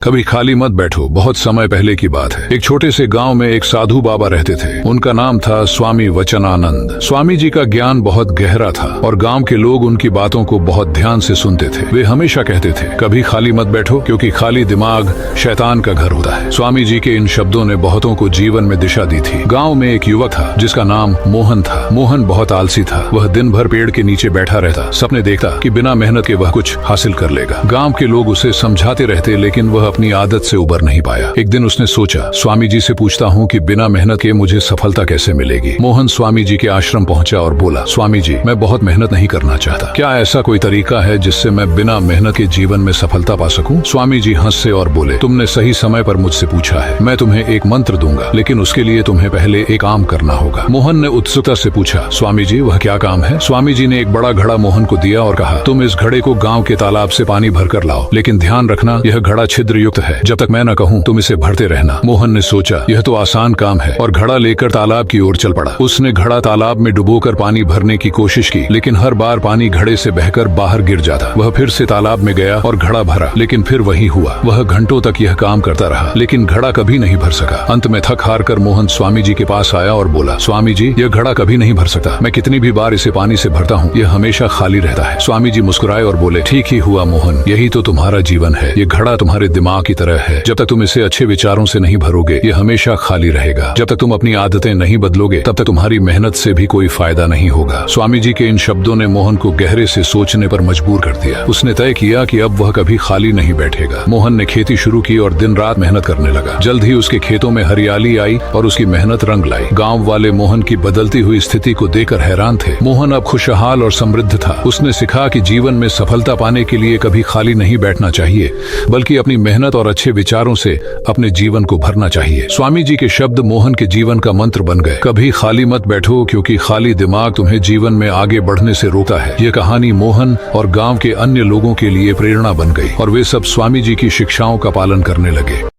कभी खाली मत बैठो। बहुत समय पहले की बात है। एक छोटे से गांव में एक साधु बाबा रहते थे। उनका नाम था स्वामी वचनानंद। स्वामी जी का ज्ञान बहुत गहरा था और गांव के लोग उनकी बातों को बहुत ध्यान से सुनते थे। वे हमेशा कहते थे, कभी खाली मत बैठो, क्योंकि खाली दिमाग शैतान का घर होता है। स्वामी जी के इन शब्दों ने बहुतों को जीवन में दिशा दी थी। गाँव में एक युवक था जिसका नाम मोहन था। मोहन बहुत आलसी था। वह दिन भर पेड़ के नीचे बैठा रहता, सपने देखता कि बिना मेहनत के वह कुछ हासिल कर लेगा। गाँव के लोग उसे समझाते रहते, लेकिन वह अपनी आदत से उबर नहीं पाया। एक दिन उसने सोचा, स्वामी जी से पूछता हूँ कि बिना मेहनत के मुझे सफलता कैसे मिलेगी। मोहन स्वामी जी के आश्रम पहुंचा और बोला, स्वामी जी, मैं बहुत मेहनत नहीं करना चाहता। क्या ऐसा कोई तरीका है जिससे मैं बिना मेहनत के जीवन में सफलता पा सकूं? स्वामी जी हंसे और बोले, तुमने सही समय पर मुझसे पूछा है। मैं तुम्हें एक मंत्र दूंगा, लेकिन उसके लिए तुम्हें पहले एक काम करना होगा। मोहन ने उत्सुकता से पूछा, स्वामी जी, वह क्या काम है? स्वामी जी ने एक बड़ा घड़ा मोहन को दिया और कहा, तुम इस घड़े को गाँव के तालाब से पानी भर कर लाओ, लेकिन ध्यान रखना यह घड़ा छिद्र युक्त है। जब तक मैं न कहूं तुम इसे भरते रहना। मोहन ने सोचा, यह तो आसान काम है, और घड़ा लेकर तालाब की ओर चल पड़ा। उसने घड़ा तालाब में डुबोकर पानी भरने की कोशिश की, लेकिन हर बार पानी घड़े से बहकर बाहर गिर जाता। वह फिर से तालाब में गया और घड़ा भरा, लेकिन फिर वही हुआ। वह घंटों तक यह काम करता रहा, लेकिन घड़ा कभी नहीं भर सका। अंत में थक हार कर मोहन स्वामी जी के पास आया और बोला, स्वामी जी, यह घड़ा कभी नहीं भर सकता। मैं कितनी भी बार इसे पानी से भरता हूँ, यह हमेशा खाली रहता है। स्वामी जी मुस्कुराए और बोले, ठीक ही हुआ मोहन, यही तो तुम्हारा जीवन है। ये घड़ा तुम्हारे दिमाग की तरह है। जब तक तुम इसे अच्छे विचारों से नहीं भरोगे, ये हमेशा खाली रहेगा। जब तक तुम अपनी आदतें नहीं बदलोगे, तब तक तुम्हारी मेहनत से भी कोई फायदा नहीं होगा। स्वामी जी के इन शब्दों ने मोहन को गहरे से सोचने पर मजबूर कर दिया। उसने तय किया कि अब वह कभी खाली नहीं बैठेगा। मोहन ने खेती शुरू की और दिन रात मेहनत करने लगा। जल्द ही उसके खेतों में हरियाली आई और उसकी मेहनत रंग लाई। गाँव वाले मोहन की बदलती हुई स्थिति को देखकर हैरान थे। मोहन अब खुशहाल और समृद्ध था। उसने सीखा कि जीवन में सफलता पाने के लिए कभी खाली नहीं बैठना चाहिए, बल्कि अपनी मेहनत और अच्छे विचारों से अपने जीवन को भरना चाहिए। स्वामी जी के शब्द मोहन के जीवन का मंत्र बन गए। कभी खाली मत बैठो, क्योंकि खाली दिमाग तुम्हें जीवन में आगे बढ़ने से रोकता है। यह कहानी मोहन और गांव के अन्य लोगों के लिए प्रेरणा बन गई और वे सब स्वामी जी की शिक्षाओं का पालन करने लगे।